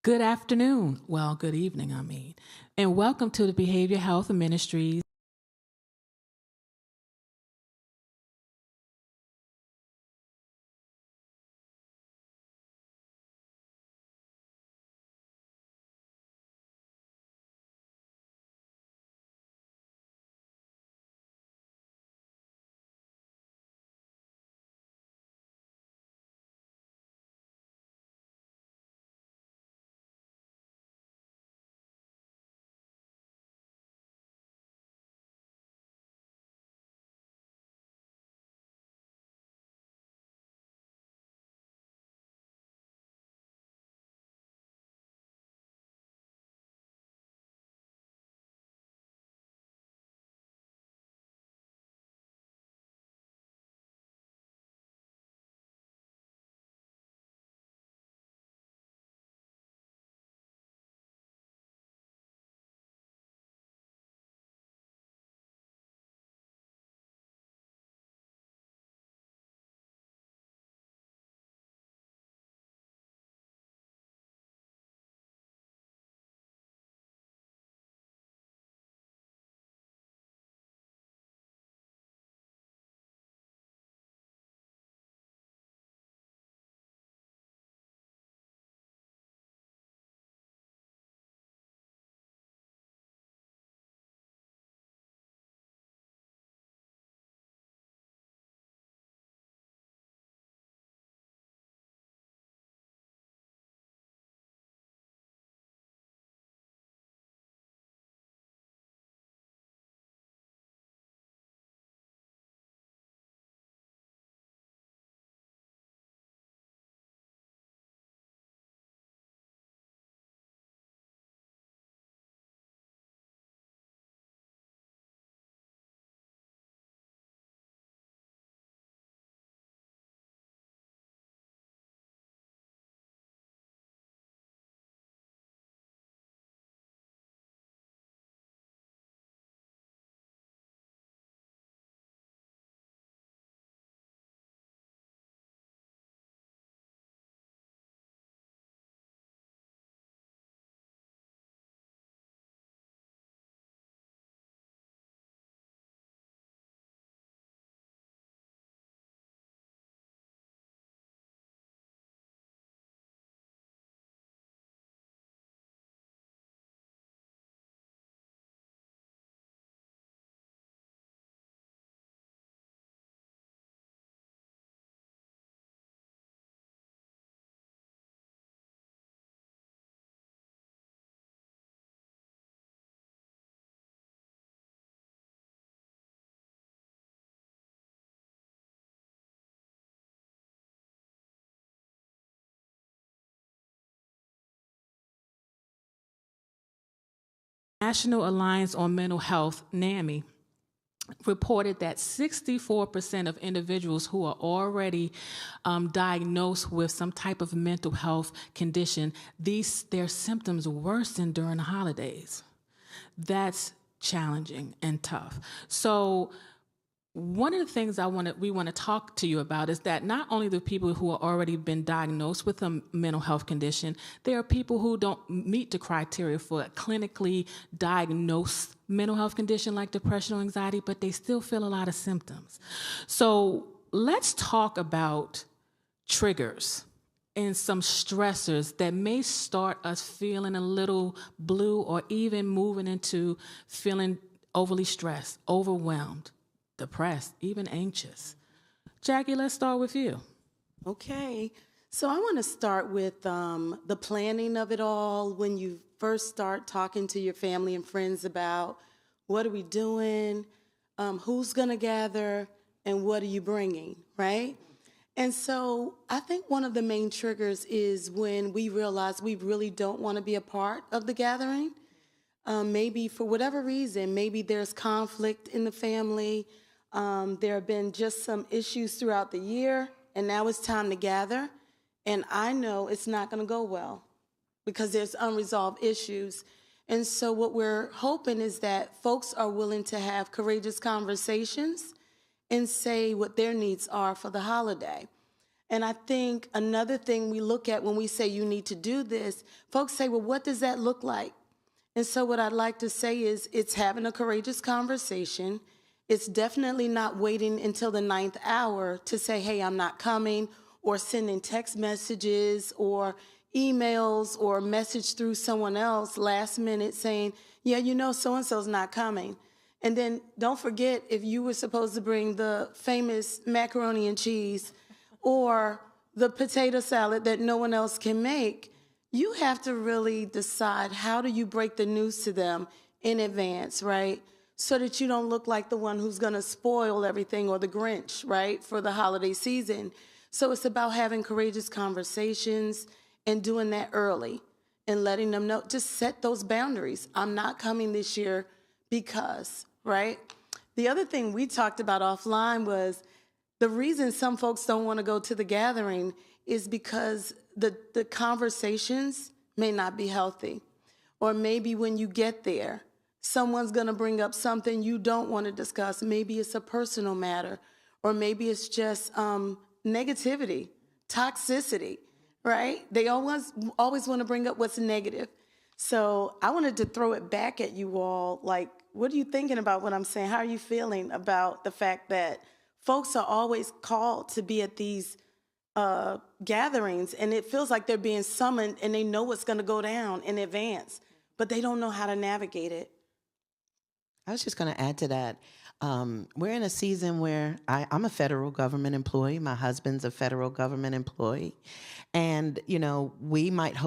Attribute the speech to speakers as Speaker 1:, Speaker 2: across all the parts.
Speaker 1: Good afternoon. Well, good evening, and welcome to the Behavior Health Ministries. National Alliance on Mental Health, NAMI, reported that 64% of individuals who are already diagnosed with some type of mental health condition, their symptoms worsen during the holidays. That's challenging and tough. So one of the things we want to talk to you about is that not only the people who are already been diagnosed with a mental health condition, there are people who don't meet the criteria for a clinically diagnosed mental health condition like depression or anxiety, but they still feel a lot of symptoms. So let's talk about triggers and some stressors that may start us feeling a little blue or even moving into feeling overly stressed, overwhelmed, depressed, even anxious. Jackie, let's start with you.
Speaker 2: Okay. So I want to start with the planning of it all. When you first start talking to your family and friends about what are we doing, who's going to gather, and what are you bringing, right? And so I think one of the main triggers is when we realize we really don't want to be a part of the gathering. Maybe for whatever reason, maybe there's conflict in the family. There have been just some issues throughout the year, and now it's time to gather. And I know it's not going to go well because there's unresolved issues. And so what we're hoping is that folks are willing to have courageous conversations and say what their needs are for the holiday. And I think another thing we look at when we say you need to do this, folks say, well, what does that look like? And so what I'd like to say is it's having a courageous conversation. It's definitely not waiting until the 9th hour to say, hey, I'm not coming, or sending text messages or emails or message through someone else last minute saying, yeah, you know, so-and-so's not coming. And then don't forget, if you were supposed to bring the famous macaroni and cheese or the potato salad that no one else can make, you have to really decide how do you break the news to them in advance, right? So that you don't look like the one who's going to spoil everything or the Grinch, right, for the holiday season. So it's about having courageous conversations and doing that early and letting them know, just set those boundaries. I'm not coming this year because, right? The other thing we talked about offline was the reason some folks don't want to go to the gathering is because the conversations may not be healthy. Or maybe when you get there, someone's going to bring up something you don't want to discuss. Maybe it's a personal matter, or maybe it's just negativity, toxicity, right? They always want to bring up what's negative. So I wanted to throw it back at you all. Like, what are you thinking about what I'm saying? How are you feeling about the fact that folks are always called to be at these gatherings, and it feels like they're being summoned and they know what's going to go down in advance, but they don't know how to navigate it?
Speaker 3: I was just going to add to that. We're in a season where I'm a federal government employee. My husband's a federal government employee. And, you know, we might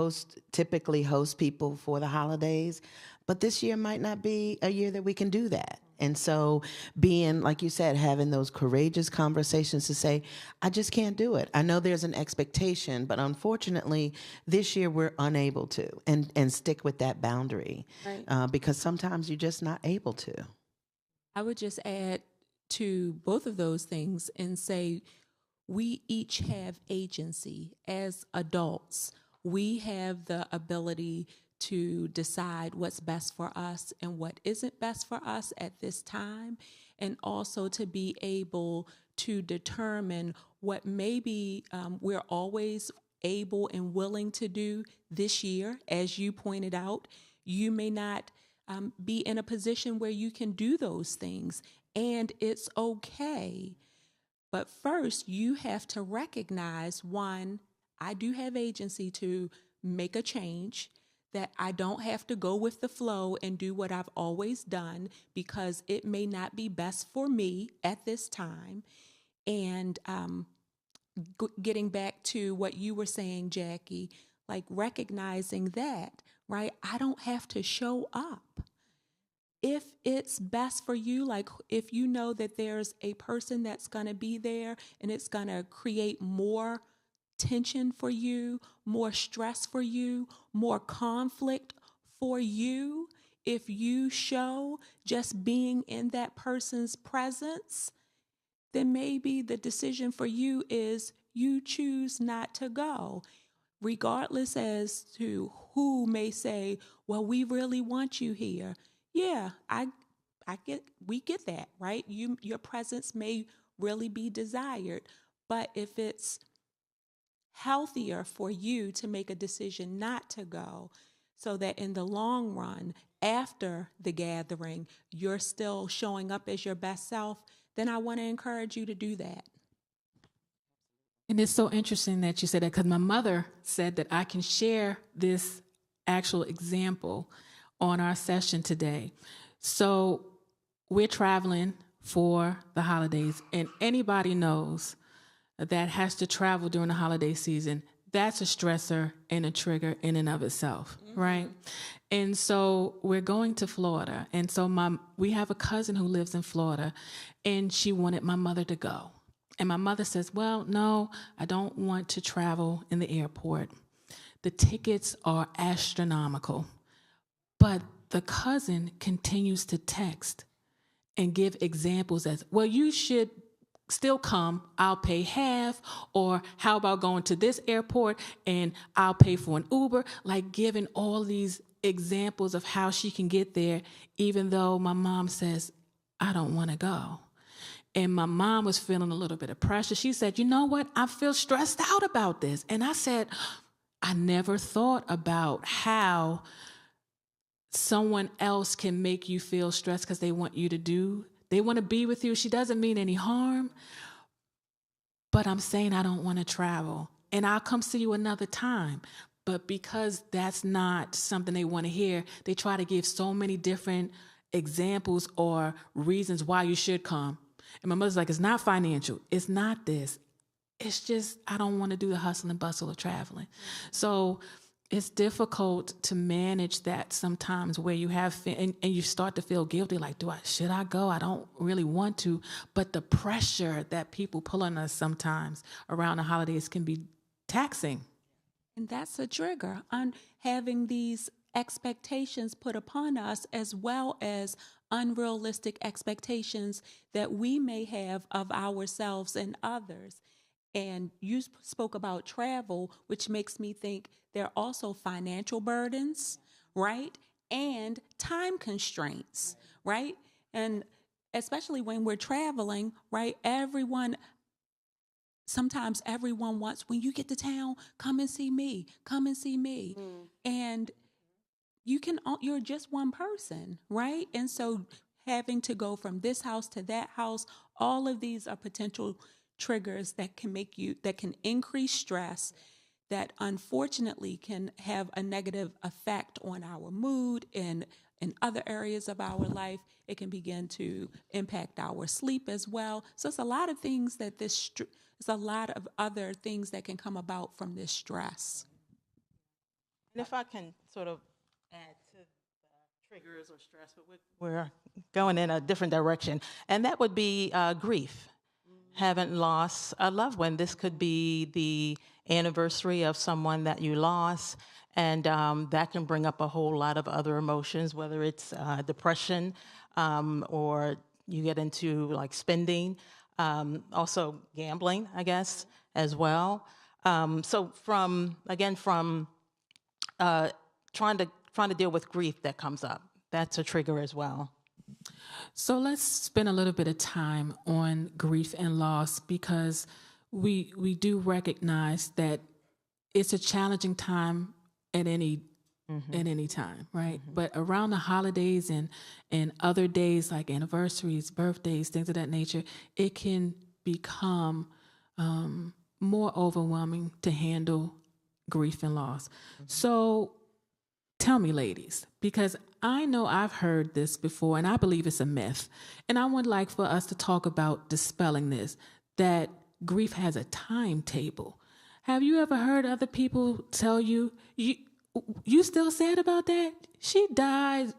Speaker 3: typically host people for the holidays, but this year might not be a year that we can do that. And so being, like you said, having those courageous conversations to say, I just can't do it. I know there's an expectation, but unfortunately, this year we're unable to, and stick with that boundary, right. Because sometimes you're just not able to.
Speaker 4: I would just add to both of those things and say we each have agency as adults. We have the ability to decide what's best for us and what isn't best for us at this time, and also to be able to determine what maybe we're always able and willing to do this year. As you pointed out, you may not be in a position where you can do those things, and it's okay. But first, you have to recognize, one, I do have agency to make a change, that I don't have to go with the flow and do what I've always done because it may not be best for me at this time. And getting back to what you were saying, Jackie, like recognizing that, right? I don't have to show up. If it's best for you, like if you know that there's a person that's going to be there and it's going to create more tension for you, more stress for you, more conflict for you, if you show just being in that person's presence, then maybe the decision for you is you choose not to go, regardless as to who may say, well, we really want you here. Yeah, we get that, right? Your presence may really be desired, but if it's healthier for you to make a decision not to go, so that in the long run, after the gathering, you're still showing up as your best self, then I want to encourage you to do that.
Speaker 1: And it's so interesting that you said that, because my mother said that I can share this actual example on our session today. So we're traveling for the holidays, and anybody knows that has to travel during the holiday season, that's a stressor and a trigger in and of itself, right? And so we're going to Florida. And so we have a cousin who lives in Florida, and she wanted my mother to go. And my mother says, well, no, I don't want to travel in the airport. The tickets are astronomical. But the cousin continues to text and give examples as, well, you should still come, I'll pay half, or how about going to this airport and I'll pay for an Uber, like giving all these examples of how she can get there, even though my mom says, I don't want to go. And my mom was feeling a little bit of pressure. She said, you know what? I feel stressed out about this. And I said, I never thought about how someone else can make you feel stressed because they want to be with you. She doesn't mean any harm, but I'm saying I don't want to travel and I'll come see you another time. But because that's not something they want to hear, they try to give so many different examples or reasons why you should come. And my mother's like, it's not financial. It's not this. It's just, I don't want to do the hustle and bustle of traveling. So it's difficult to manage that sometimes where you have, and you start to feel guilty, like, should I go? I don't really want to. But the pressure that people pull on us sometimes around the holidays can be taxing.
Speaker 4: And that's a trigger on having these expectations put upon us, as well as unrealistic expectations that we may have of ourselves and others. And you spoke about travel, which makes me think there are also financial burdens, right? And time constraints, right? And especially when we're traveling, right? Sometimes everyone wants, when you get to town, come and see me. And you're just one person, right? And so having to go from this house to that house, all of these are potential triggers that can increase stress, that unfortunately can have a negative effect on our mood and in other areas of our life. It can begin to impact our sleep as well. So it's a lot of things it's a lot of other things that can come about from this stress.
Speaker 5: And if I can sort of add to the triggers or stress, but we're going in a different direction, and that would be grief. Haven't lost a loved one. This could be the anniversary of someone that you lost, and that can bring up a whole lot of other emotions, whether it's depression or you get into like spending, also gambling, I guess, as well. So from trying to deal with grief that comes up, that's a trigger as well.
Speaker 1: So let's spend a little bit of time on grief and loss, because we do recognize that it's a challenging time at any time, right? Mm-hmm. But around the holidays and other days like anniversaries, birthdays, things of that nature, it can become more overwhelming to handle grief and loss. Mm-hmm. So tell me, ladies, because I know I've heard this before and I believe it's a myth. And I would like for us to talk about dispelling this, that grief has a timetable. Have you ever heard other people tell you still sad about that? She died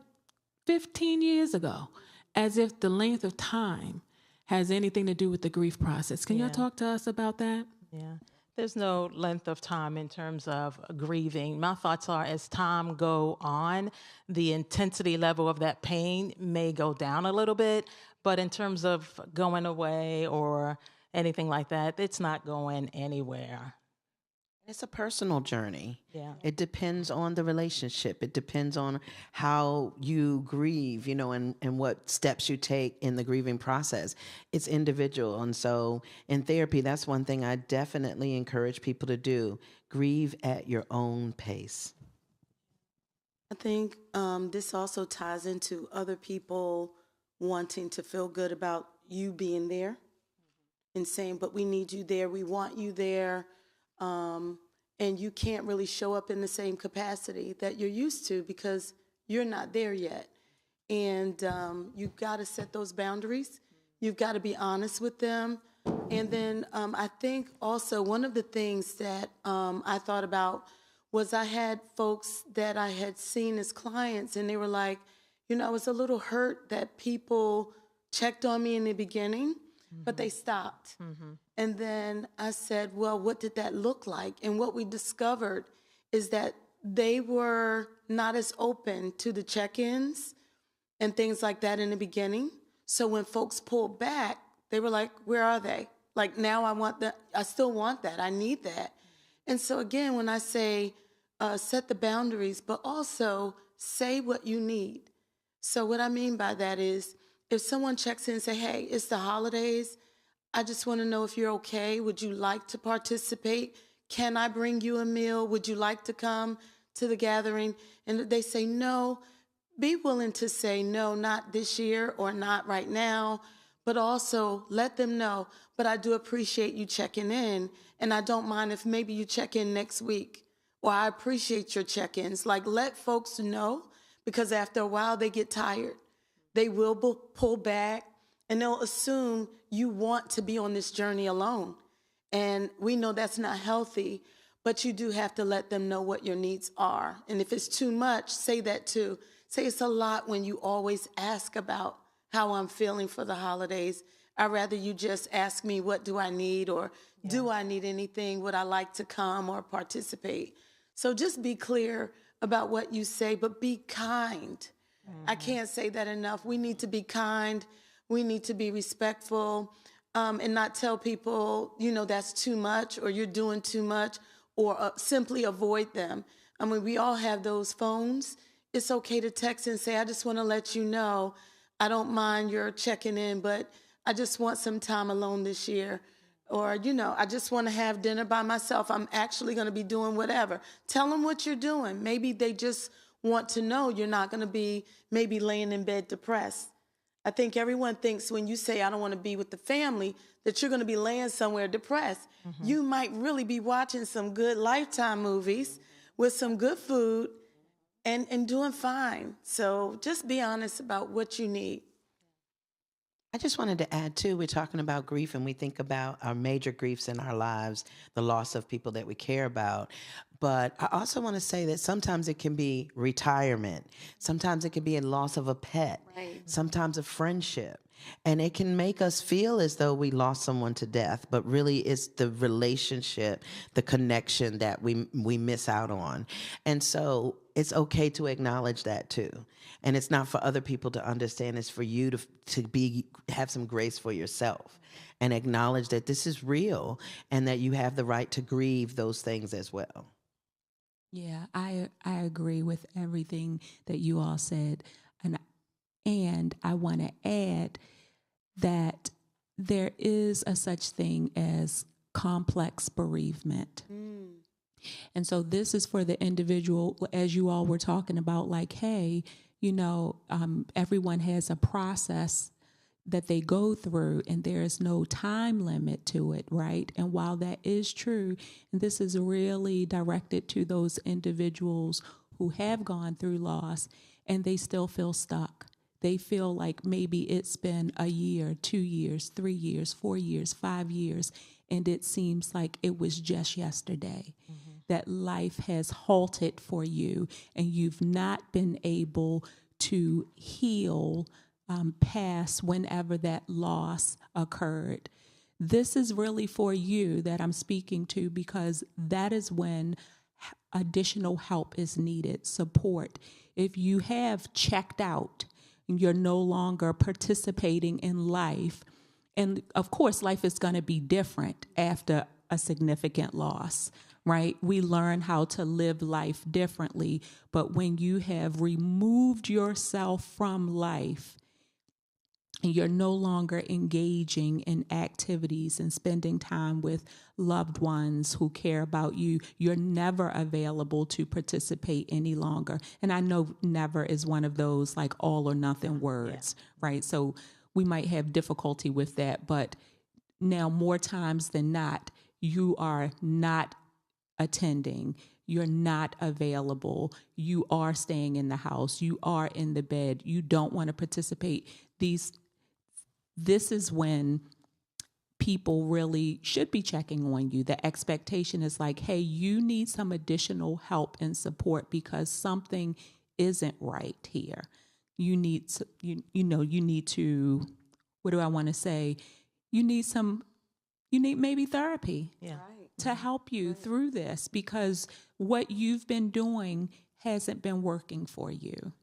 Speaker 1: 15 years ago, as if the length of time has anything to do with the grief process. Can y'all talk to us about that?
Speaker 5: Yeah. There's no length of time in terms of grieving. My thoughts are, as time go on, the intensity level of that pain may go down a little bit, but in terms of going away or anything like that, it's not going anywhere.
Speaker 3: It's a personal journey.
Speaker 5: Yeah.
Speaker 3: It depends on the relationship. It depends on how you grieve, and what steps you take in the grieving process. It's individual. And so in therapy, that's one thing I definitely encourage people to do. Grieve at your own pace.
Speaker 2: I think this also ties into other people wanting to feel good about you being there and saying, but we need you there. We want you there. And you can't really show up in the same capacity that you're used to because you're not there yet. And you've got to set those boundaries. You've got to be honest with them. And then I think also one of the things that I thought about was I had folks that I had seen as clients, and they were like, I was a little hurt that people checked on me in the beginning, but they stopped. Mm-hmm. And then I said, well, what did that look like? And what we discovered is that they were not as open to the check-ins and things like that in the beginning. So when folks pulled back, they were like, where are they? Like, now I want that. I still want that. I need that. And so again, when I say set the boundaries, but also say what you need. So what I mean by that is, if someone checks in and say, hey, it's the holidays, I just want to know if you're okay. Would you like to participate? Can I bring you a meal? Would you like to come to the gathering? And if they say no, be willing to say no, not this year or not right now, but also let them know, but I do appreciate you checking in, and I don't mind if maybe you check in next week, or I appreciate your check-ins. Like, let folks know, because after a while they get tired. They will pull back, and they'll assume you want to be on this journey alone. And we know that's not healthy, but you do have to let them know what your needs are. And if it's too much, say that too. Say it's a lot when you always ask about how I'm feeling for the holidays. I'd rather you just ask me, what do I need, or do I need anything? Would I like to come or participate? So just be clear about what you say, but be kind. I can't say that enough. We need to be kind. We need to be respectful, and not tell people, that's too much, or you're doing too much, or simply avoid them. I mean, we all have those phones. It's okay to text and say, I just want to let you know, I don't mind your checking in, but I just want some time alone this year. Or, I just want to have dinner by myself. I'm actually going to be doing whatever. Tell them what you're doing. Maybe they just want to know you're not going to be maybe laying in bed depressed. I think everyone thinks when you say, I don't want to be with the family, that you're going to be laying somewhere depressed. You might really be watching some good Lifetime movies with some good food and doing fine. So just be honest about what you need.
Speaker 3: I just wanted to add too, we're talking about grief and we think about our major griefs in our lives, the loss of people that we care about. But I also want to say that sometimes it can be retirement. Sometimes it can be a loss of a pet.
Speaker 2: Right.
Speaker 3: Sometimes a friendship. And it can make us feel as though we lost someone to death, but really it's the relationship, the connection that we miss out on. And so it's okay to acknowledge that too. And it's not for other people to understand, it's for you to have some grace for yourself and acknowledge that this is real and that you have the right to grieve those things as well.
Speaker 4: Yeah, I agree with everything that you all said. And I want to add that there is a such thing as complex bereavement. And so this is for the individual, as you all were talking about, like, hey, everyone has a process that they go through and there is no time limit to it, right? And while that is true, and this is really directed to those individuals who have gone through loss and they still feel stuck. They feel like maybe it's been a year, 2 years, 3 years, 4 years, 5 years, and it seems like it was just yesterday. That life has halted for you and you've not been able to heal past whenever that loss occurred. This is really for you that I'm speaking to, because that is when additional help is needed, support. If you have checked out and you're no longer participating in life, and of course, life is going to be different after a significant loss, right? We learn how to live life differently. But when you have removed yourself from life and you're no longer engaging in activities and spending time with loved ones who care about you, you're never available to participate any longer. And I know never is one of those like all or nothing words, right? So we might have difficulty with that, but now more times than not, you are not attending, you're not available, you are staying in the house, you are in the bed, you don't want to participate. This is when people really should be checking on you. The expectation is like, hey, you need some additional help and support because something isn't right here. You need to, what do I want to say? You need maybe therapy to help you through this, because what you've been doing hasn't been working for you.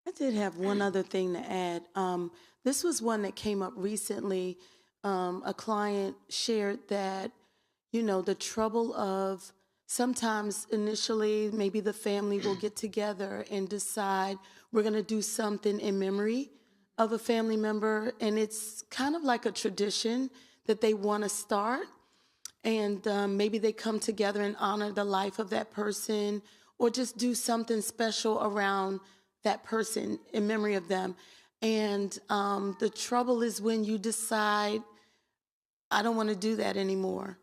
Speaker 2: I did have one other thing to add. This was one that came up recently. A client shared that, the trouble of sometimes initially maybe the family will get together and decide we're going to do something in memory of a family member, and it's kind of like a tradition that they want to start. And maybe they come together and honor the life of that person, or just do something special around that person in memory of them. And the trouble is when you decide, I don't want to do that anymore,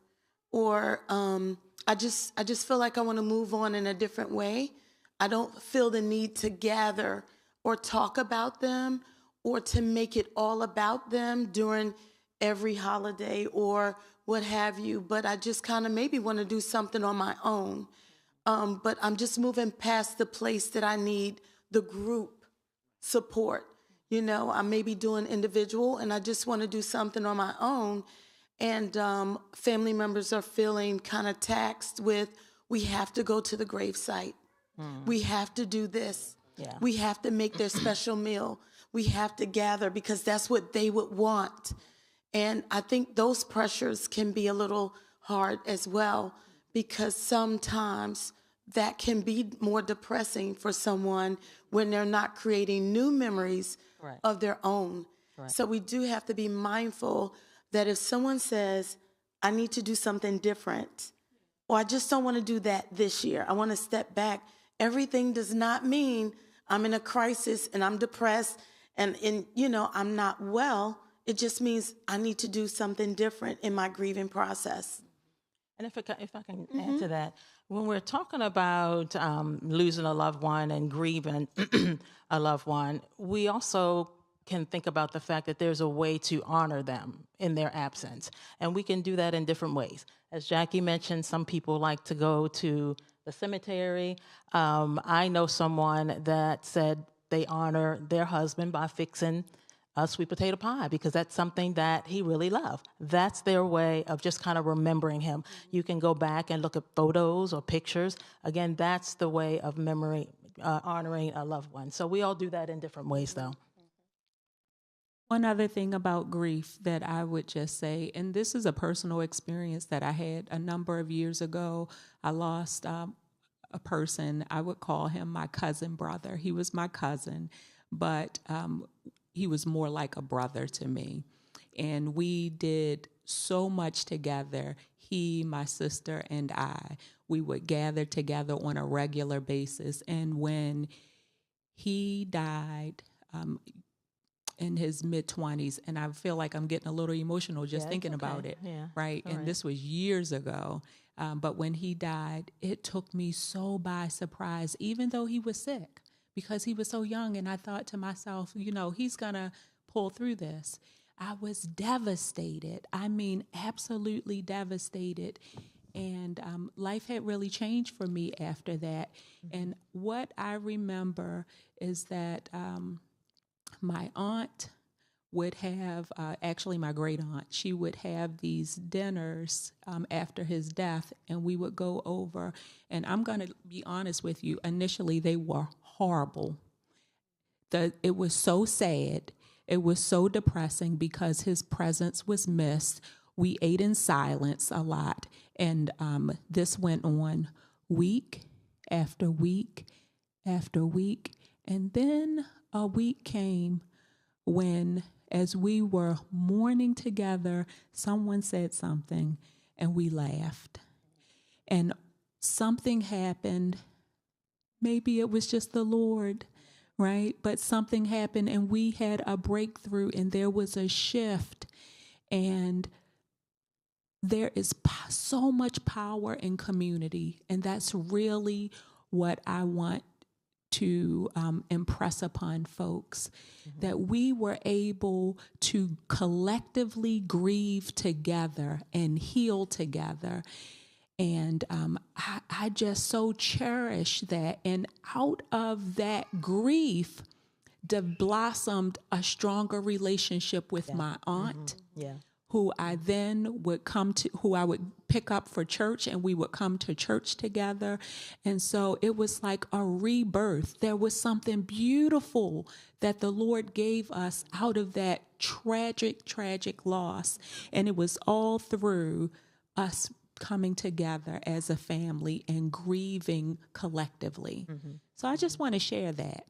Speaker 2: or I just feel like I want to move on in a different way. I don't feel the need to gather or talk about them, or to make it all about them during every holiday or what have you. But I just kind of maybe want to do something on my own. But I'm just moving past the place that I need the group support. You know, I may be doing individual, and I just want to do something on my own. And family members are feeling kind of taxed with, we have to go to the gravesite. We have to do this.
Speaker 5: Yeah.
Speaker 2: We have to make their special meal. We have to gather because that's what they would want. And I think those pressures can be a little hard as well, because sometimes that can be more depressing for someone when they're not creating new memories
Speaker 5: Right.
Speaker 2: of their own.
Speaker 5: Right.
Speaker 2: So we do have to be mindful that if someone says, I need to do something different, or I just don't want to do that this year, I want to step back, everything does not mean I'm in a crisis and I'm depressed and I'm not well. It just means I need to do something different in my grieving process.
Speaker 5: And if I can add to that, when we're talking about losing a loved one and grieving a loved one, we also can think about the fact that there's a way to honor them in their absence. And we can do that in different ways. As Jackie mentioned, some people like to go to the cemetery. I know someone that said they honor their husband by fixing a sweet potato pie because that's something that he really loved. That's their way of just kind of remembering him. You can go back and look at photos or pictures. Again, that's the way of honoring a loved one. So we all do that in different ways, though.
Speaker 4: One other thing about grief that I would just say, and this is a personal experience that I had a number of years ago. I lost a person. I would call him my cousin brother. He was my cousin, but he was more like a brother to me. And we did so much together. He, my sister, and I. We would gather together on a regular basis. And when he died, in his mid-20s, and I feel like I'm getting a little emotional just thinking about it, right? And this was years ago. But when he died, it took me so by surprise, even though he was sick, because he was so young. And I thought to myself, he's going to pull through this. I was devastated. I mean, absolutely devastated. And life had really changed for me after that. Mm-hmm. And what I remember is that my aunt would have, actually my great aunt, she would have these dinners after his death, and we would go over, and I'm going to be honest with you, initially they were horrible. It was so sad. It was so depressing because his presence was missed. We ate in silence a lot, and this went on week after week after week, and then a week came when, as we were mourning together, someone said something and we laughed. And something happened. Maybe it was just the Lord, right? But something happened and we had a breakthrough and there was a shift. And there is so much power in community. And that's really what I want to impress upon folks, that we were able to collectively grieve together and heal together. And I just so cherish that. And out of that grief blossomed a stronger relationship with my aunt. Who I then would who I would pick up for church, and we would come to church together. And so it was like a rebirth. There was something beautiful that the Lord gave us out of that tragic, tragic loss. And it was all through us coming together as a family and grieving collectively. So I just want to share that.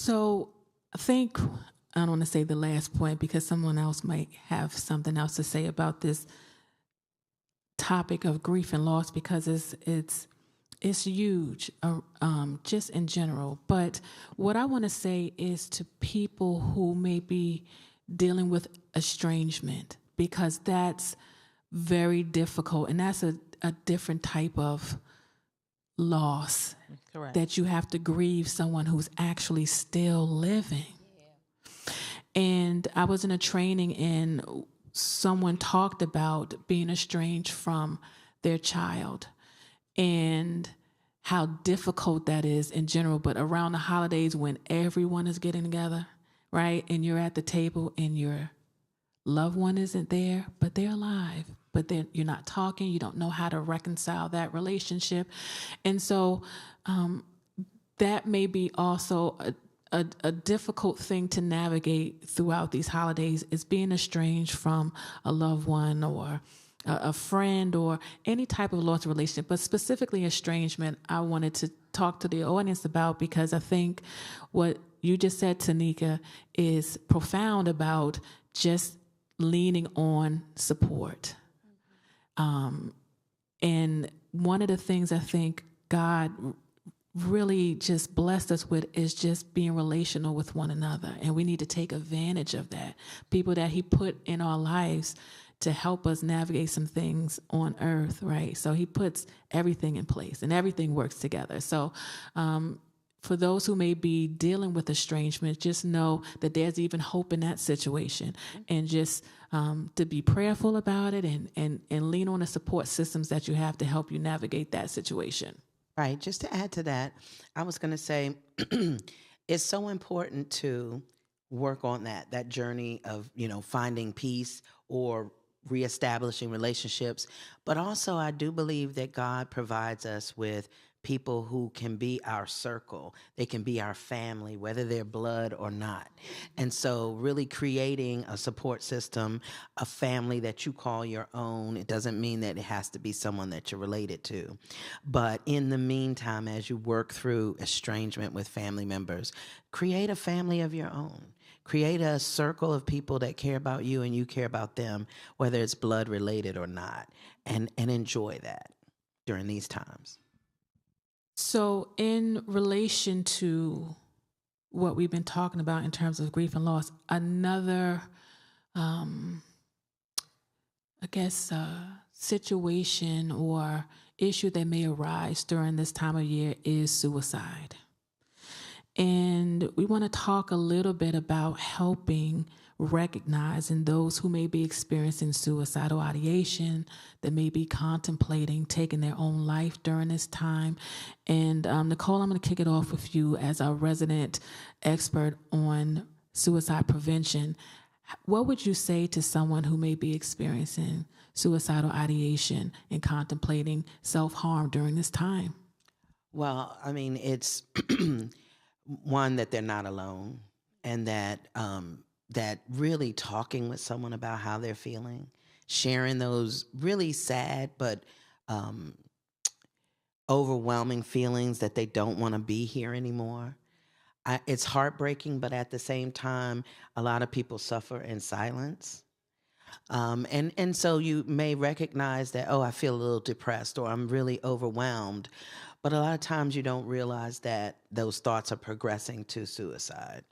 Speaker 1: So I think, I don't want to say the last point because someone else might have something else to say about this topic of grief and loss, because it's huge, just in general. But what I want to say is to people who may be dealing with estrangement, because that's very difficult, and that's a different type of loss.
Speaker 5: Correct.
Speaker 1: That you have to grieve someone who's actually still living. And I was in a training and someone talked about being estranged from their child and how difficult that is in general. But around the holidays when everyone is getting together, right? And you're at the table and your loved one isn't there, but they're alive. But you're not talking. You don't know how to reconcile that relationship. And so that may be also a difficult thing to navigate throughout these holidays, is being estranged from a loved one or a friend or any type of lost relationship. But specifically estrangement, I wanted to talk to the audience about, because I think what you just said, Tanika, is profound about just leaning on support. And one of the things I think God really just blessed us with is just being relational with one another. And we need to take advantage of that. People that he put in our lives to help us navigate some things on earth, right? So he puts everything in place and everything works together. So for those who may be dealing with estrangement, just know that there's even hope in that situation, and just to be prayerful about it and lean on the support systems that you have to help you navigate that situation.
Speaker 3: Right. Just to add to that, I was going to say it's so important to work on that journey of, finding peace or reestablishing relationships. But also, I do believe that God provides us with people who can be our circle. They can be our family, whether they're blood or not. And so really creating a support system, a family that you call your own. It doesn't mean that it has to be someone that you're related to. But in the meantime, as you work through estrangement with family members, create a family of your own. Create a circle of people that care about you and you care about them, whether it's blood related or not, and enjoy that during these times.
Speaker 1: So in relation to what we've been talking about in terms of grief and loss, another, situation or issue that may arise during this time of year is suicide. And we want to talk a little bit about helping recognizing those who may be experiencing suicidal ideation, that may be contemplating taking their own life during this time. And Nicole, I'm going to kick it off with you as our resident expert on suicide prevention. What would you say to someone who may be experiencing suicidal ideation and contemplating self-harm during this time?
Speaker 3: Well, I mean, it's one, that they're not alone, and that that really talking with someone about how they're feeling, sharing those really sad but overwhelming feelings that they don't want to be here anymore. It's heartbreaking, but at the same time, a lot of people suffer in silence. And so you may recognize that, oh, I feel a little depressed or I'm really overwhelmed. But a lot of times you don't realize that those thoughts are progressing to suicide.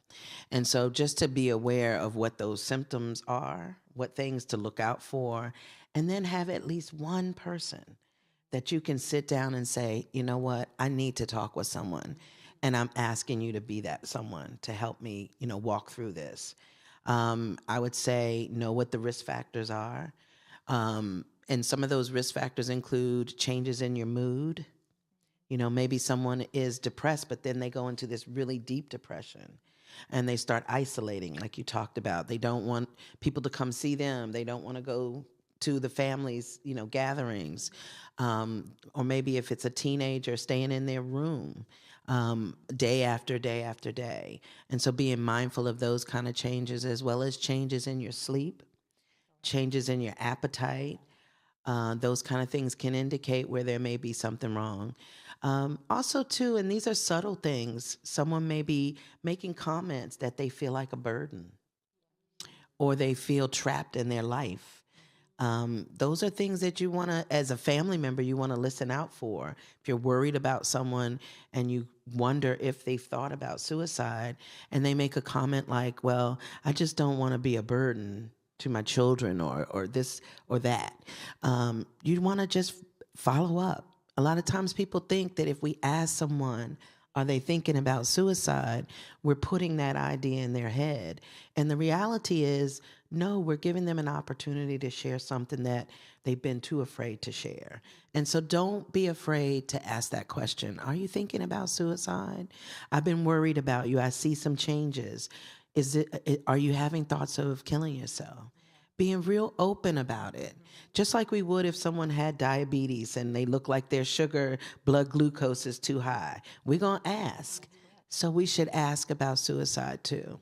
Speaker 3: And so just to be aware of what those symptoms are, what things to look out for, and then have at least one person that you can sit down and say, you know what, I need to talk with someone. And I'm asking you to be that someone to help me, walk through this. I would say know what the risk factors are. And some of those risk factors include changes in your mood. Maybe someone is depressed, but then they go into this really deep depression and they start isolating, like you talked about. They don't want people to come see them. They don't want to go to the family's, gatherings. Or maybe if it's a teenager, staying in their room day after day after day. And so being mindful of those kind of changes, as well as changes in your sleep, changes in your appetite, Those kind of things can indicate where there may be something wrong. Also, too, and these are subtle things, someone may be making comments that they feel like a burden or they feel trapped in their life. Those are things that you want to, as a family member, you want to listen out for. If you're worried about someone and you wonder if they've thought about suicide and they make a comment like, well, I just don't want to be a burden to my children or this or that, you want to just follow up. A lot of times people think that if we ask someone, are they thinking about suicide, we're putting that idea in their head. And the reality is, no, we're giving them an opportunity to share something that they've been too afraid to share. And so don't be afraid to ask that question. Are you thinking about suicide? I've been worried about you. I see some changes. Are you having thoughts of killing yourself? Being real open about it. Just like we would if someone had diabetes and they look like their blood glucose is too high. We're going to ask. So we should ask about suicide too.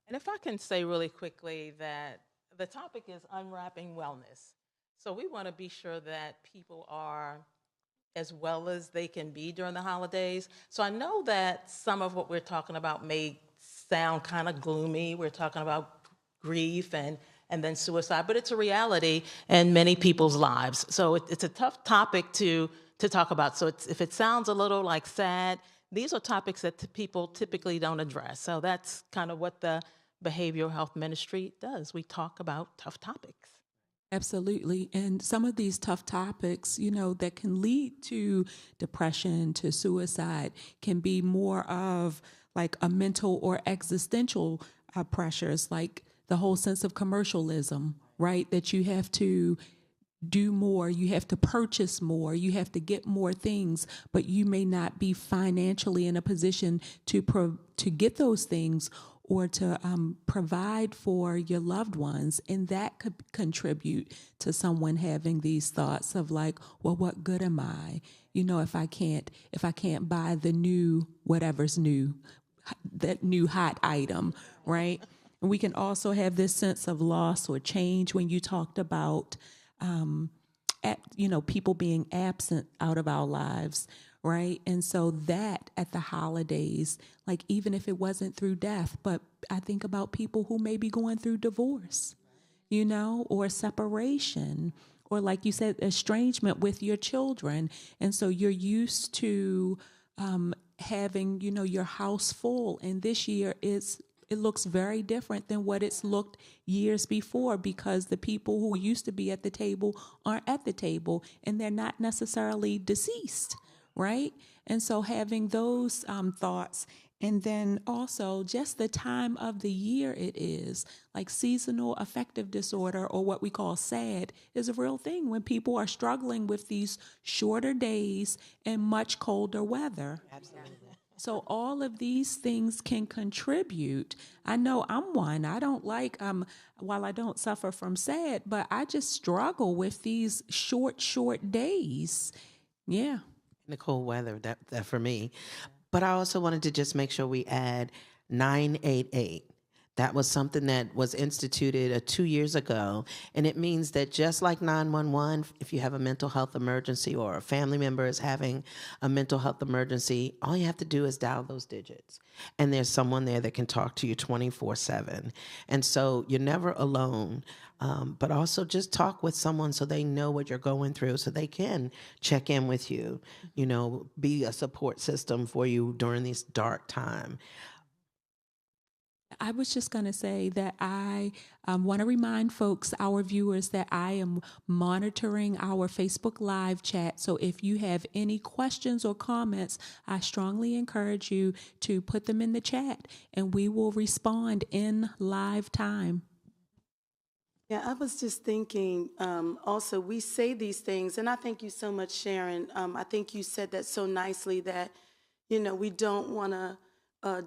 Speaker 5: And if I can say really quickly that the topic is unwrapping wellness. So we want to be sure that people are as well as they can be during the holidays. So I know that some of what we're talking about may sound kind of gloomy. We're talking about grief and then suicide, but it's a reality in many people's lives. So it's a tough topic to talk about. So if it sounds a little like sad, these are topics that people typically don't address. So that's kind of what the behavioral health ministry does. We talk about tough topics.
Speaker 4: Absolutely. And some of these tough topics, that can lead to depression, to suicide, can be more of like a mental or existential pressures, like the whole sense of commercialism, right? That you have to do more, you have to purchase more, you have to get more things, but you may not be financially in a position to get those things or to provide for your loved ones. And that could contribute to someone having these thoughts of like, well, what good am I? If I can't buy the new, whatever's new, that new hot item, right? And we can also have this sense of loss or change when you talked about, people being absent out of our lives, right? And so that at the holidays, like even if it wasn't through death, but I think about people who may be going through divorce, or separation, or like you said, estrangement with your children. And so you're used to having, your house full. And this year it looks very different than what it's looked years before, because the people who used to be at the table aren't at the table and they're not necessarily deceased, right? And so having those thoughts, and then also just the time of the year it is, like seasonal affective disorder, or what we call SAD, is a real thing when people are struggling with these shorter days and much colder weather.
Speaker 3: Absolutely.
Speaker 4: So all of these things can contribute. I know I'm one. I don't like, while I don't suffer from SAD, but I just struggle with these short days. Yeah.
Speaker 3: The cold weather, that for me. But I also wanted to just make sure we add 988. That was something that was instituted 2 years ago. And it means that just like 911, if you have a mental health emergency or a family member is having a mental health emergency, all you have to do is dial those digits. And there's someone there that can talk to you 24/7. And so you're never alone. But also just talk with someone so they know what you're going through, so they can check in with you, be a support system for you during this dark time.
Speaker 4: I was just going to say that I want to remind folks, our viewers, that I am monitoring our Facebook Live chat. So if you have any questions or comments, I strongly encourage you to put them in the chat and we will respond in live time.
Speaker 2: Yeah, I was just thinking, also, we say these things, and I thank you so much, Sharon. I think you said that so nicely that, we don't want to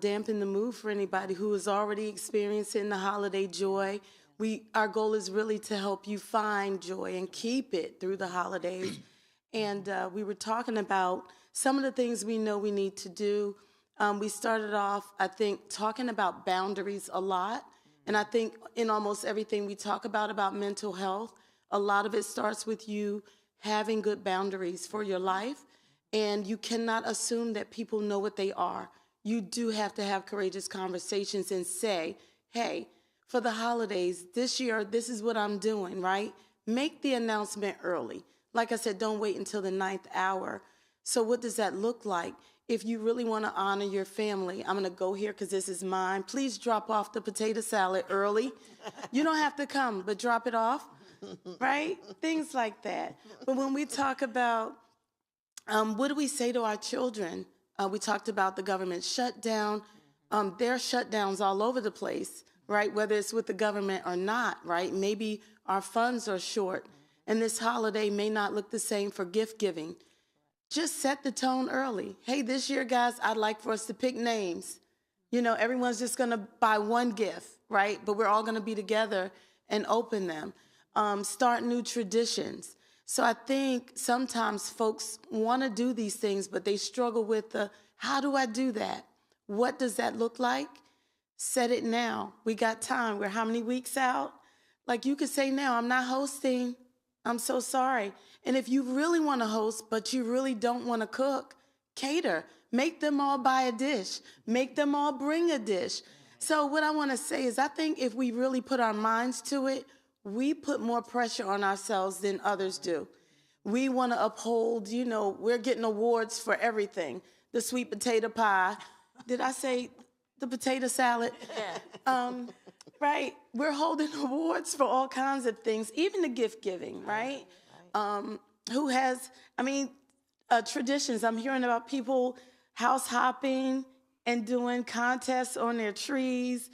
Speaker 2: dampen the mood for anybody who is already experiencing the holiday joy. Our goal is really to help you find joy and keep it through the holidays. And we were talking about some of the things we know we need to do. We started off, I think, talking about boundaries a lot. And I think in almost everything we talk about mental health, A lot of it starts with you having good boundaries for your life, and you cannot assume that people know what they are. You do have to have courageous conversations and say, hey, for the holidays this year, this is what I'm doing, right? Make the announcement early. Like I said, don't wait until the 9th hour. So what does that look like? If you really want to honor your family, I'm going to go here because this is mine. Please drop off the potato salad early. You don't have to come, but drop it off, right? Things like that. But when we talk about what do we say to our children? We talked about the government shutdown. There are shutdowns all over the place, right? Whether it's with the government or not, right? Maybe our funds are short, and this holiday may not look the same for gift giving. Just set the tone early. Hey, this year, guys, I'd like for us to pick names. You know, everyone's just going to buy one gift, right? But we're all going to be together and open them. Start new traditions. So I think sometimes folks want to do these things, but they struggle with how do I do that? What does that look like? Set it now. We got time. We're how many weeks out? Like you could say now, I'm not hosting. I'm so sorry. And if you really want to host, but you really don't want to cook, cater. Make them all buy a dish. Make them all bring a dish. So what I want to say is I think if we really put our minds to it, we put more pressure on ourselves than others do. We want to uphold, you know, we're getting awards for everything. The sweet potato pie. Did I say the potato salad? Yeah. Right? We're holding awards for all kinds of things, even the gift giving, right? Who has, traditions. I'm hearing about people house hopping and doing contests on their trees,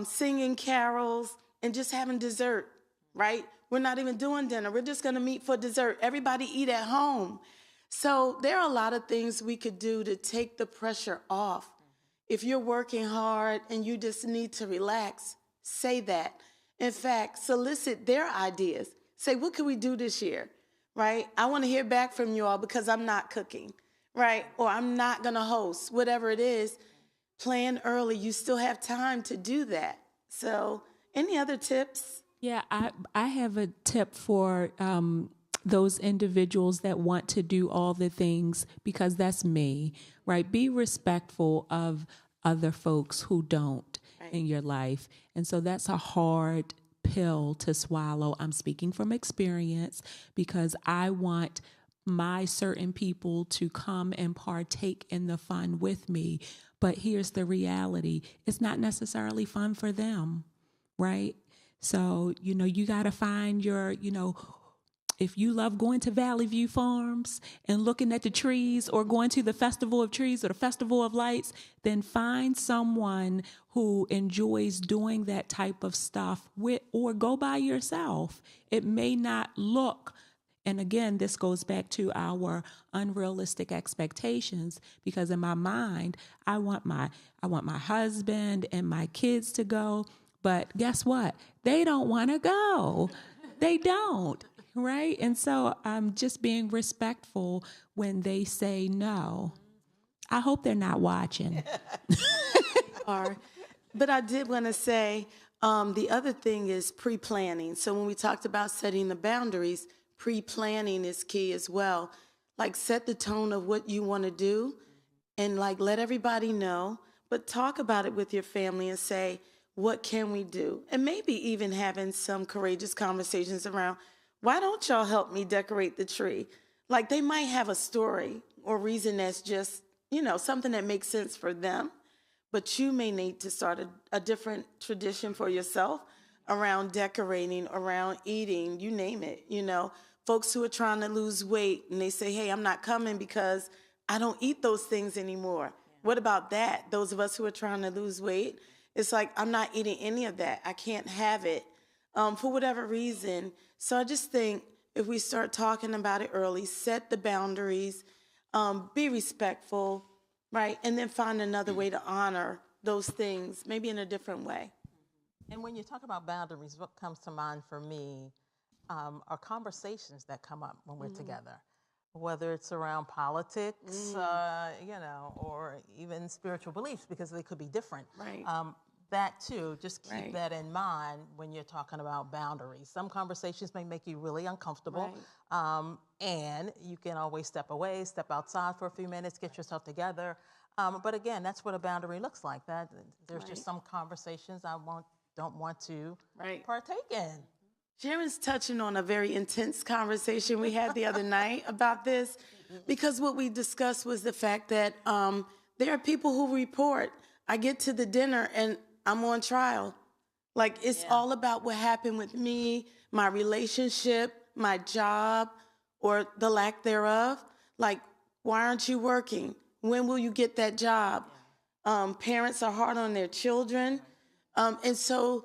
Speaker 2: singing carols, and just having dessert, right? We're not even doing dinner. We're just going to meet for dessert. Everybody eat at home. So there are a lot of things we could do to take the pressure off. If you're working hard and you just need to relax, say that. In fact, solicit their ideas. Say, what can we do this year, right? I want to hear back from you all because I'm not cooking, right? Or I'm not going to host, whatever it is. Plan early. You still have time to do that. So any other tips?
Speaker 4: Yeah, I have a tip for those individuals that want to do all the things, because that's me, right? Be respectful of other folks who don't in your life. And so that's a hard pill to swallow. I'm speaking from experience because I want my certain people to come and partake in the fun with me. But here's the reality. It's not necessarily fun for them, right? So, you got to find your, if you love going to Valley View Farms and looking at the trees, or going to the Festival of Trees or the Festival of Lights, then find someone who enjoys doing that type of stuff with, or go by yourself. It may not look, and again, this goes back to our unrealistic expectations, because in my mind, I want my husband and my kids to go. But guess what? They don't want to go. They don't, right? And so I'm just being respectful when they say no. I hope they're not watching.
Speaker 2: But I did want to say the other thing is pre-planning. So when we talked about setting the boundaries, pre-planning is key as well. Like set the tone of what you want to do and like let everybody know, but talk about it with your family and say, what can we do? And maybe even having some courageous conversations around, why don't y'all help me decorate the tree? Like they might have a story or reason that's just, something that makes sense for them, but you may need to start a different tradition for yourself around decorating, around eating, you name it. Folks who are trying to lose weight and they say, hey, I'm not coming because I don't eat those things anymore. What about that? Those of us who are trying to lose weight, it's like, I'm not eating any of that. I can't have it for whatever reason. So I just think if we start talking about it early, set the boundaries, be respectful, right? And then find another way to honor those things, maybe in a different way.
Speaker 5: And when you talk about boundaries, what comes to mind for me are conversations that come up when we're together, whether it's around politics, or even spiritual beliefs, because they could be different.
Speaker 2: Right.
Speaker 5: that too, just keep
Speaker 2: Right.
Speaker 5: that in mind when you're talking about boundaries. Some conversations may make you really uncomfortable, and you can always step away, step outside for a few minutes, get yourself together. But again, that's what a boundary looks like. That there's just some conversations don't want to partake in.
Speaker 2: Sharon's touching on a very intense conversation we had the other night about this, because what we discussed was the fact that there are people who report, I get to the dinner and I'm on trial. Like, it's all about what happened with me, my relationship, my job, or the lack thereof. Like, why aren't you working? When will you get that job? Parents are hard on their children. And so,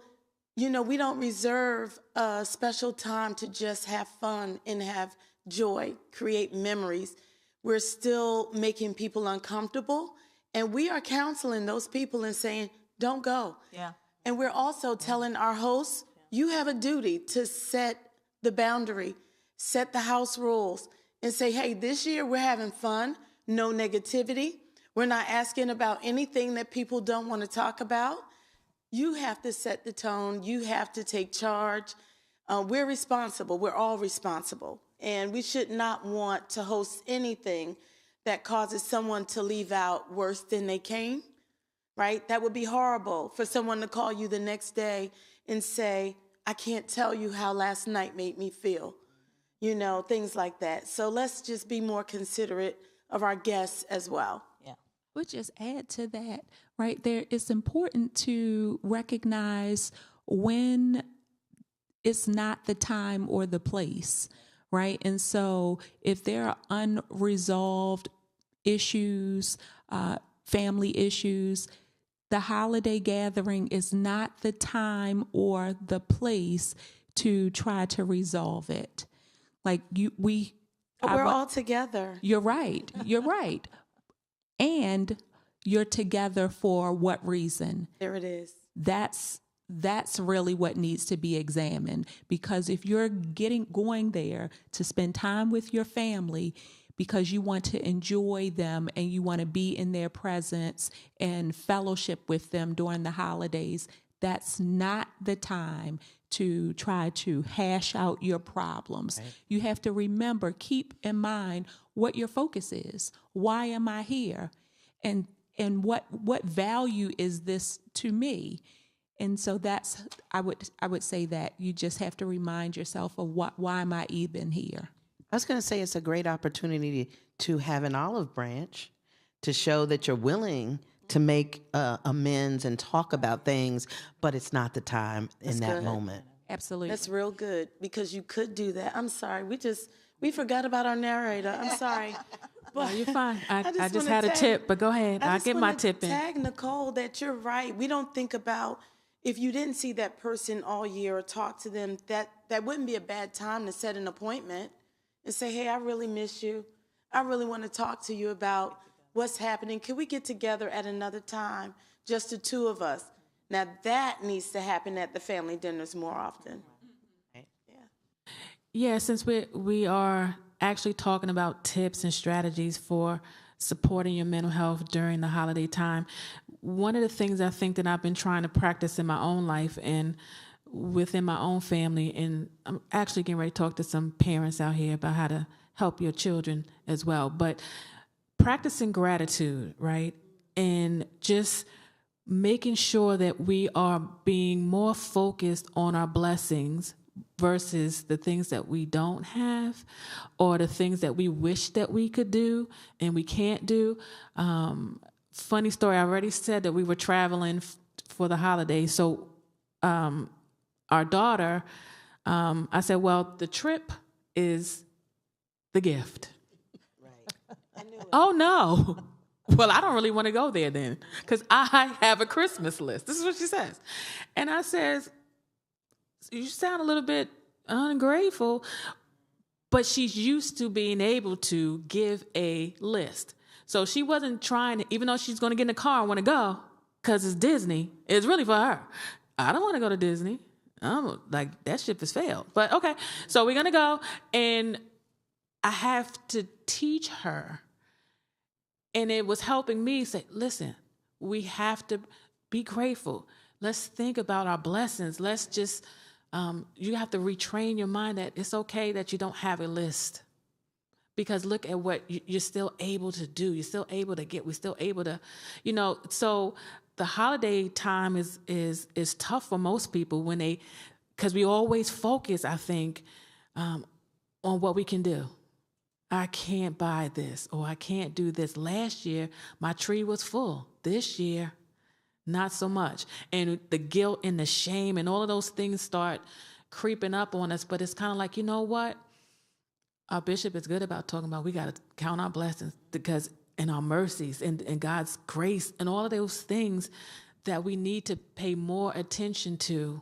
Speaker 2: you know, we don't reserve a special time to just have fun and have joy, create memories. We're still making people uncomfortable. And we are counseling those people and saying, don't go.
Speaker 5: Yeah.
Speaker 2: And we're also telling our hosts, you have a duty to set the boundary, set the house rules, and say, hey, this year we're having fun, no negativity. We're not asking about anything that people don't want to talk about. You have to set the tone. You have to take charge. We're responsible. We're all responsible. And we should not want to host anything that causes someone to leave out worse than they came, right? That would be horrible for someone to call you the next day and say, I can't tell you how last night made me feel, you know, things like that. So let's just be more considerate of our guests as well.
Speaker 5: Yeah.
Speaker 4: We'll just add to that, right there. It's important to recognize when it's not the time or the place, right? And so if there are unresolved issues, family issues, the holiday gathering is not the time or the place to try to resolve it. Like we're
Speaker 2: all together.
Speaker 4: You're right. You're right. And you're together for what reason?
Speaker 2: There it is.
Speaker 4: That's really what needs to be examined, because if you're going there to spend time with your family because you want to enjoy them and you want to be in their presence and fellowship with them during the holidays, that's not the time to try to hash out your problems. Right. You have to remember, keep in mind what your focus is. Why am I here? And what value is this to me? And so that's, I would say that you just have to remind yourself of why am I even here?
Speaker 3: I was going to say it's a great opportunity to have an olive branch to show that you're willing to make amends and talk about things, but it's not the time in that moment.
Speaker 4: Absolutely.
Speaker 2: That's real good, because you could do that. I'm sorry. We forgot about our narrator. I'm sorry.
Speaker 1: But no, you're fine. I just had a tip, but go ahead. I'll get my tip in.
Speaker 2: Tag Nicole that you're right. We don't think about, if you didn't see that person all year or talk to them, that wouldn't be a bad time to set an appointment and say, hey, I really miss you. I really want to talk to you about what's happening. Can we get together at another time, just the two of us? Now, that needs to happen at the family dinners more often.
Speaker 1: Yeah, since we are actually talking about tips and strategies for supporting your mental health during the holiday time, one of the things I think that I've been trying to practice in my own life and within my own family, and I'm actually getting ready to talk to some parents out here about how to help your children as well, but practicing gratitude, right? And just making sure that we are being more focused on our blessings versus the things that we don't have or the things that we wish that we could do and we can't do. Funny story, I already said that we were traveling for the holidays. So our daughter, I said, well, the trip is the gift. Right. I knew it. Oh, no. Well, I don't really want to go there then because I have a Christmas list. This is what she says. And I says, you sound a little bit ungrateful, but she's used to being able to give a list. So she wasn't trying to, even though she's going to get in the car and want to go because it's Disney, it's really for her. I don't want to go to Disney. I'm like, that ship has failed. But okay, so we're going to go. And I have to teach her. And it was helping me say, listen, we have to be grateful. Let's think about our blessings. Let's just, you have to retrain your mind that it's okay that you don't have a list. Because look at what you're still able to do. You're still able to get. We're still able to, So the holiday time is tough for most people because we always focus, I think, on what we can do. I can't buy this or I can't do this. Last year, my tree was full. This year, not so much. And the guilt and the shame and all of those things start creeping up on us. But it's kind of like, you know what? Our bishop is good about talking about we got to count our blessings and our mercies and God's grace and all of those things that we need to pay more attention to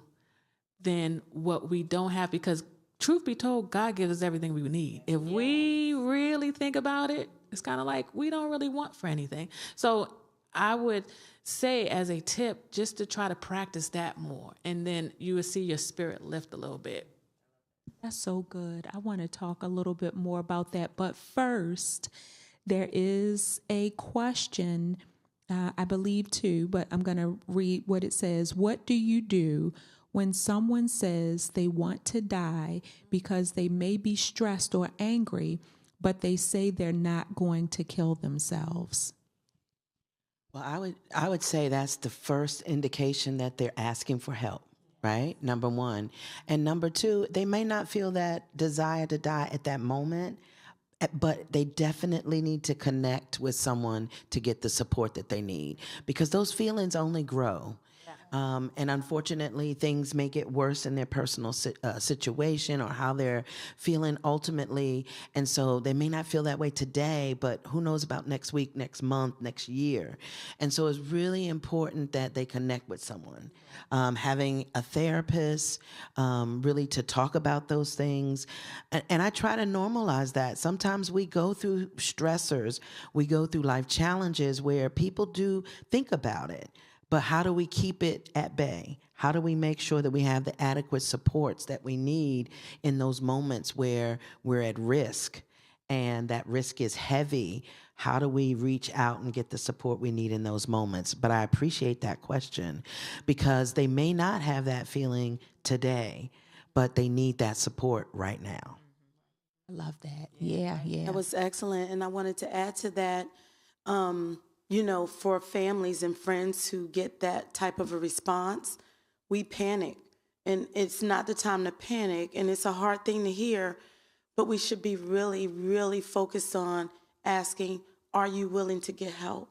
Speaker 1: than what we don't have, because truth be told, God gives us everything we need. If we really think about it, it's kind of like we don't really want for anything. So I would say as a tip, just to try to practice that more, and then you will see your spirit lift a little bit.
Speaker 4: That's so good. I want to talk a little bit more about that. But first, there is a question, I believe too, but I'm going to read what it says. What do you do when someone says they want to die because they may be stressed or angry, but they say they're not going to kill themselves?
Speaker 3: Well, I would say that's the first indication that they're asking for help. Right? Number one. And number two, they may not feel that desire to die at that moment, but they definitely need to connect with someone to get the support that they need, because those feelings only grow. And unfortunately, things may get worse in their personal situation or how they're feeling ultimately. And so they may not feel that way today, but who knows about next week, next month, next year. And so it's really important that they connect with someone. Having a therapist, really to talk about those things. And I try to normalize that. Sometimes we go through stressors, we go through life challenges where people do think about it. But how do we keep it at bay? How do we make sure that we have the adequate supports that we need in those moments where we're at risk and that risk is heavy? How do we reach out and get the support we need in those moments? But I appreciate that question, because they may not have that feeling today, but they need that support right now.
Speaker 4: I love that. Yeah.
Speaker 2: That was excellent. And I wanted to add to that, for families and friends who get that type of a response, we panic. And it's not the time to panic. And it's a hard thing to hear, but we should be really, really focused on asking, are you willing to get help?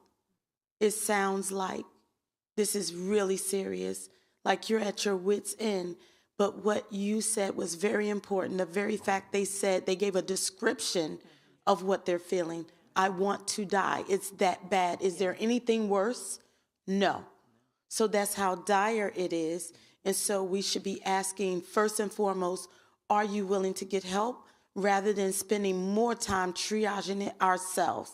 Speaker 2: It sounds like this is really serious, like you're at your wit's end. But what you said was very important. The very fact they gave a description of what they're feeling. I want to die. It's that bad. Is there anything worse? No. So that's how dire it is. And so we should be asking, first and foremost, are you willing to get help, rather than spending more time triaging it ourselves,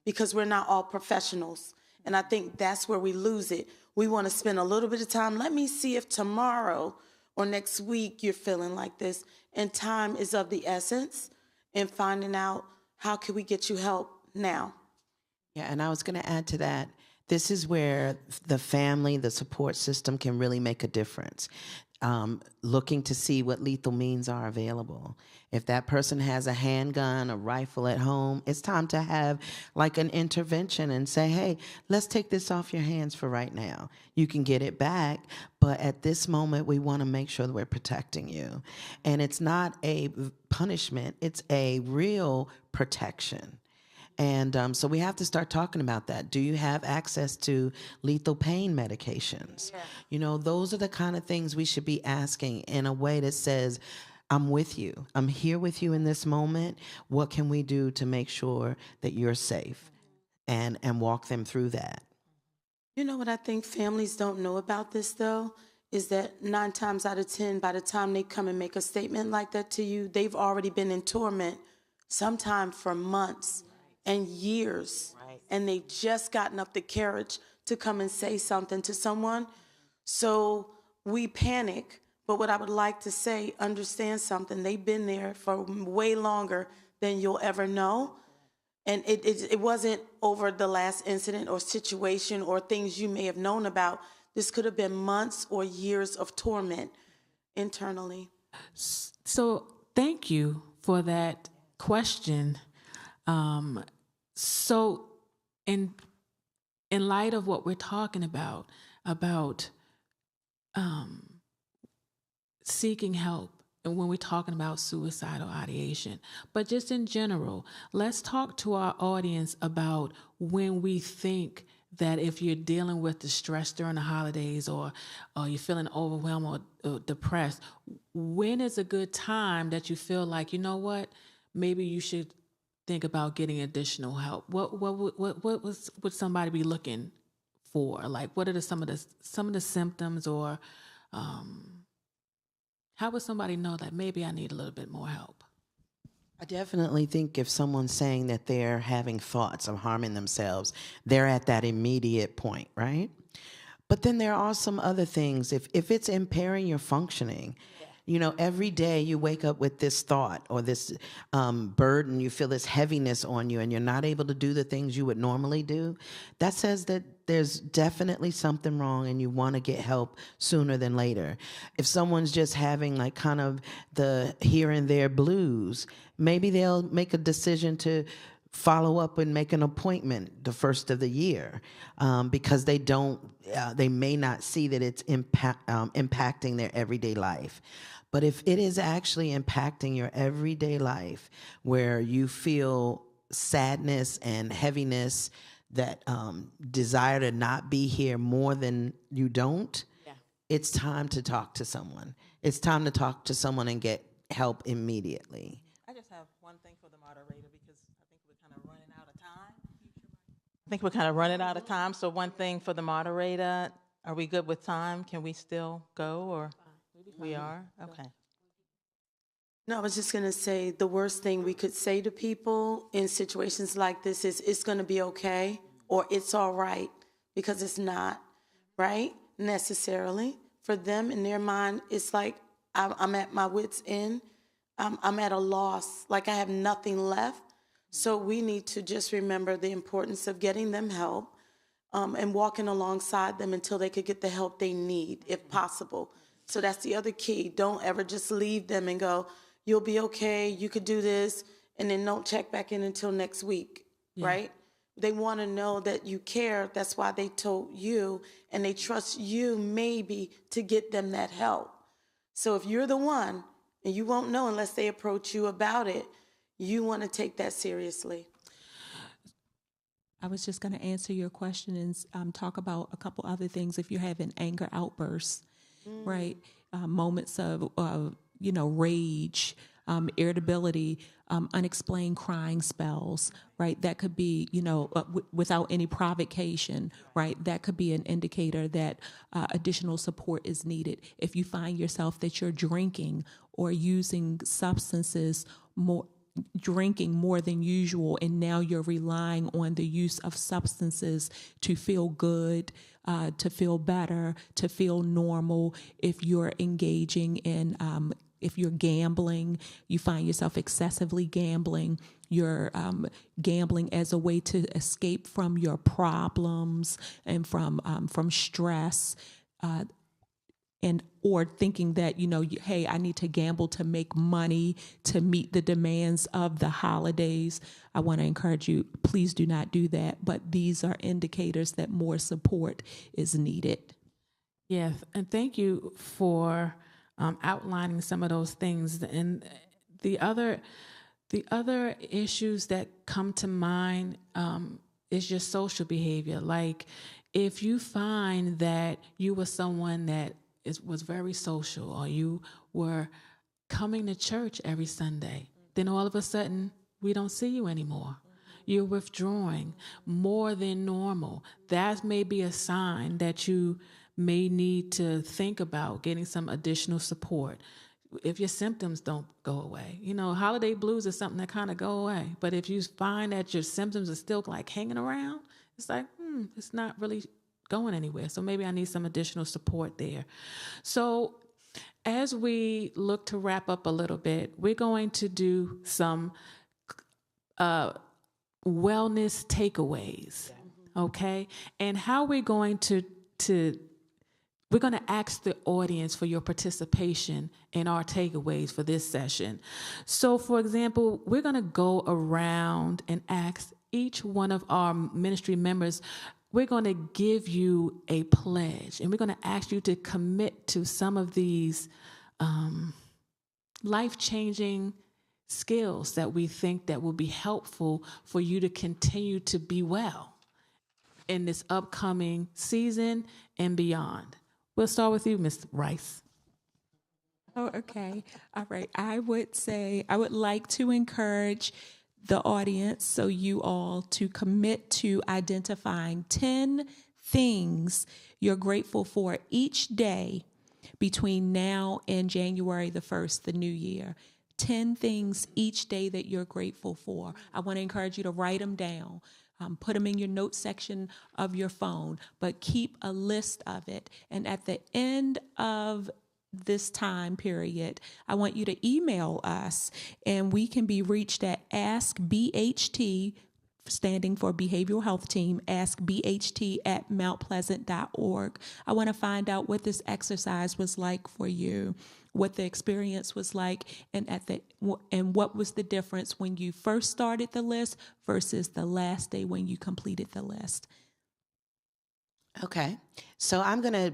Speaker 2: because we're not all professionals. And I think that's where we lose it. We want to spend a little bit of time. Let me see if tomorrow or next week you're feeling like this. And time is of the essence in finding out how can we get you help now.
Speaker 3: Yeah, and I was going to add to that. This is where the family, the support system can really make a difference. Looking to see what lethal means are available. If that person has a handgun, a rifle at home, it's time to have like an intervention and say, hey, let's take this off your hands for right now. You can get it back, but at this moment, we want to make sure that we're protecting you. And it's not a punishment, it's a real protection. And so we have to start talking about that. Do you have access to lethal pain medications? Yeah. Those are the kind of things we should be asking in a way that says, I'm with you. I'm here with you in this moment. What can we do to make sure that you're safe? And walk them through that.
Speaker 2: You know what I think families don't know about this, though, is that 9 times out of 10, by the time they come and make a statement like that to you, they've already been in torment, sometime for months and years. Right. And they've just gotten up the courage to come and say something to someone. So we panic. But what I would like to say, understand something. They've been there for way longer than you'll ever know. And it wasn't over the last incident or situation or things you may have known about. This could have been months or years of torment internally.
Speaker 1: So thank you for that question. So in light of what we're talking about seeking help, and when we're talking about suicidal ideation, but just in general, let's talk to our audience about when we think that if you're dealing with the stress during the holidays, or you're feeling overwhelmed or depressed, when is a good time that you feel like, you know what, maybe you should think about getting additional help? What would somebody be looking for? Like, what are some of the symptoms, or how would somebody know that maybe I need a little bit more help?
Speaker 3: I definitely think if someone's saying that they're having thoughts of harming themselves, they're at that immediate point, right? But then there are some other things. If it's impairing your functioning, you know, every day you wake up with this thought or this burden, you feel this heaviness on you, and you're not able to do the things you would normally do, that says that there's definitely something wrong and you want to get help sooner than later. If someone's just having like kind of the here and there blues, maybe they'll make a decision to follow up and make an appointment the first of the year, because they may not see that it's impacting their everyday life. But if it is actually impacting your everyday life, where you feel sadness and heaviness, that desire to not be here more than you don't, it's time to talk to someone. It's time to talk to someone and get help immediately.
Speaker 5: I just have one thing for the moderator, because I think we're kind of running out of time. So one thing for the moderator, are we good with time? Can we still go, or we are? Okay.
Speaker 2: No, I was just going to say the worst thing we could say to people in situations like this is it's going to be okay, or it's all right, because it's not, right? Necessarily. For them, in their mind, it's like I'm at my wit's end. I'm at a loss, like I have nothing left. So we need to just remember the importance of getting them help, and walking alongside them until they could get the help they need, if possible. So that's the other key. Don't ever just leave them and go, you'll be okay, you could do this, and then don't check back in until next week, right? They want to know that you care. That's why they told you, and they trust you maybe to get them that help. So if you're the one, and you won't know unless they approach you about it, you want to take that seriously.
Speaker 4: I was just going to answer your question and talk about a couple other things. If you're having anger outbursts, right? Moments of, rage, irritability, unexplained crying spells, right? That could be, without any provocation, right? That could be an indicator that additional support is needed. If you find yourself that you're drinking or using substances drinking more than usual, and now you're relying on the use of substances to feel good, to feel better, to feel normal. If you're engaging in, if you're gambling, you find yourself excessively gambling, you're gambling as a way to escape from your problems and from stress, and or thinking that, hey, I need to gamble to make money to meet the demands of the holidays. I want to encourage you, please do not do that. But these are indicators that more support is needed.
Speaker 1: Yes, and thank you for outlining some of those things. And the other issues that come to mind is your social behavior. Like, if you find that you were someone that was very social, or you were coming to church every Sunday, then all of a sudden we don't see you anymore. You're withdrawing more than normal. That may be a sign that you may need to think about getting some additional support. If your symptoms don't go away, holiday blues is something that kind of go away. But if you find that your symptoms are still like hanging around, it's like, it's not really going anywhere. So maybe I need some additional support there. So as we look to wrap up a little bit, we're going to do some wellness takeaways, okay? And how we're going to we're going to ask the audience for your participation in our takeaways for this session. So, for example, we're going to go around and ask each one of our ministry members, we're going to give you a pledge, and we're going to ask you to commit to some of these life-changing skills that we think that will be helpful for you to continue to be well in this upcoming season and beyond. We'll start with you, Ms. Rice.
Speaker 4: Oh, okay. All right. I would like to encourage the audience, so you all, to commit to identifying 10 things you're grateful for each day between now and January the 1st, the new year. 10 things each day that you're grateful for. I want to encourage you to write them down. Put them in your notes section of your phone, but keep a list of it. And at the end of this time period, I want you to email us, and we can be reached at askbht, standing for Behavioral Health Team, askbht@mountpleasant.org. I want to find out what this exercise was like for you, what the experience was like, and what was the difference when you first started the list versus the last day when you completed the list.
Speaker 3: Okay, so I'm going to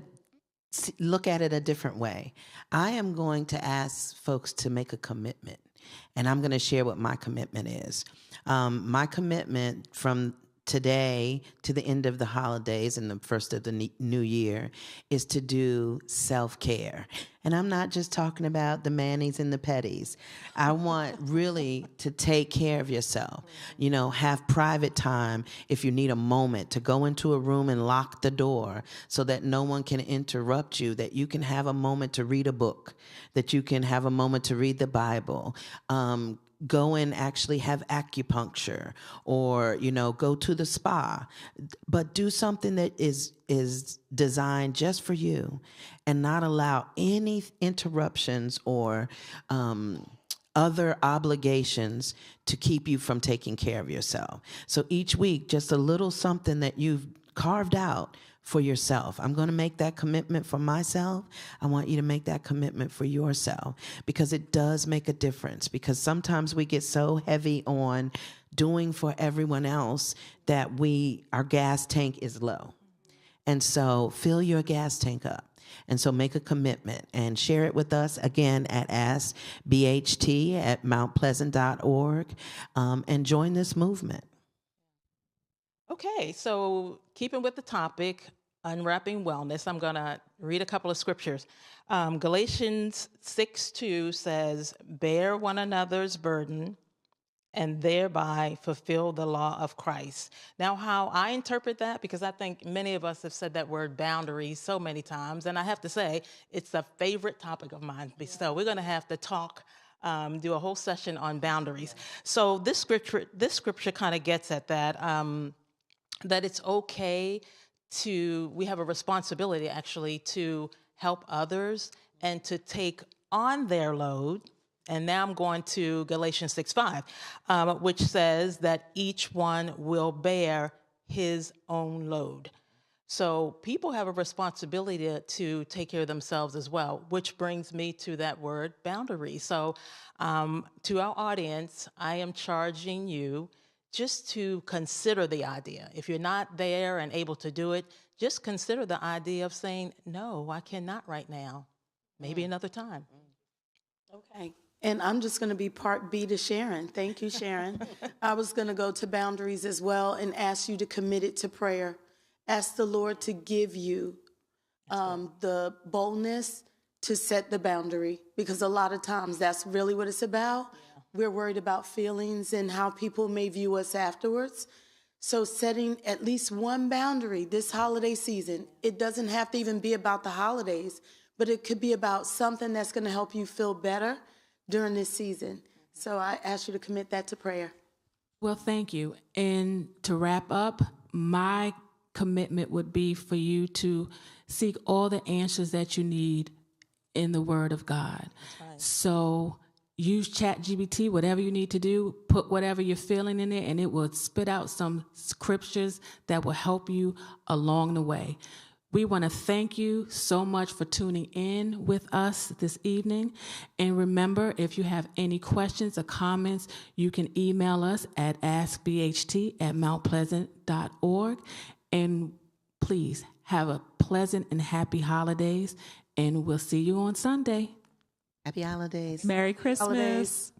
Speaker 3: look at it a different way. I am going to ask folks to make a commitment, and I'm going to share what my commitment is. My commitment from today to the end of the holidays and the first of the new year is to do self-care. And I'm not just talking about the manis and the petties. I want really to take care of yourself. You know, have private time if you need a moment to go into a room and lock the door so that no one can interrupt you, that you can have a moment to read a book, that you can have a moment to read the Bible. Go and actually have acupuncture, or, you know, go to the spa, but do something that is designed just for you and not allow any interruptions or other obligations to keep you from taking care of yourself. So each week, just a little something that you've carved out for yourself. I'm going to make that commitment for myself. I want you to make that commitment for yourself, because it does make a difference. Because sometimes we get so heavy on doing for everyone else that our gas tank is low. And so fill your gas tank up. And so make a commitment and share it with us again at askbht@mountpleasant.org, and join this movement.
Speaker 5: Okay, so keeping with the topic, Unwrapping Wellness, I'm going to read a couple of scriptures. Galatians 6:2 says, "Bear one another's burden and thereby fulfill the law of Christ." Now, how I interpret that, because I think many of us have said that word boundaries so many times, and I have to say, it's a favorite topic of mine. So we're going to have to talk, do a whole session on boundaries. So this scripture kind of gets at that, that it's okay we have a responsibility actually to help others and to take on their load. And now I'm going to Galatians 6:5, which says that each one will bear his own load. So people have a responsibility to take care of themselves as well, which brings me to that word, boundary. So to our audience, I am charging you just to consider the idea. If you're not there and able to do it, just consider the idea of saying, no, I cannot right now. Maybe another time.
Speaker 2: Okay. And I'm just going to be part B to Sharon. Thank you, Sharon. I was going to go to boundaries as well and ask you to commit it to prayer. Ask the Lord to give you the boldness to set the boundary, because a lot of times that's really what it's about. Yeah. We're worried about feelings and how people may view us afterwards. So setting at least one boundary this holiday season, it doesn't have to even be about the holidays, but it could be about something that's going to help you feel better during this season. So I ask you to commit that to prayer.
Speaker 1: Well, thank you. And to wrap up, my commitment would be for you to seek all the answers that you need in the Word of God. Right. So use ChatGPT, whatever you need to do, put whatever you're feeling in it, and it will spit out some scriptures that will help you along the way. We want to thank you so much for tuning in with us this evening. And remember, if you have any questions or comments, you can email us at askbht@mountpleasant.org. And please have a pleasant and happy holidays. And we'll see you on Sunday.
Speaker 3: Happy holidays.
Speaker 4: Merry Christmas.
Speaker 2: Holidays.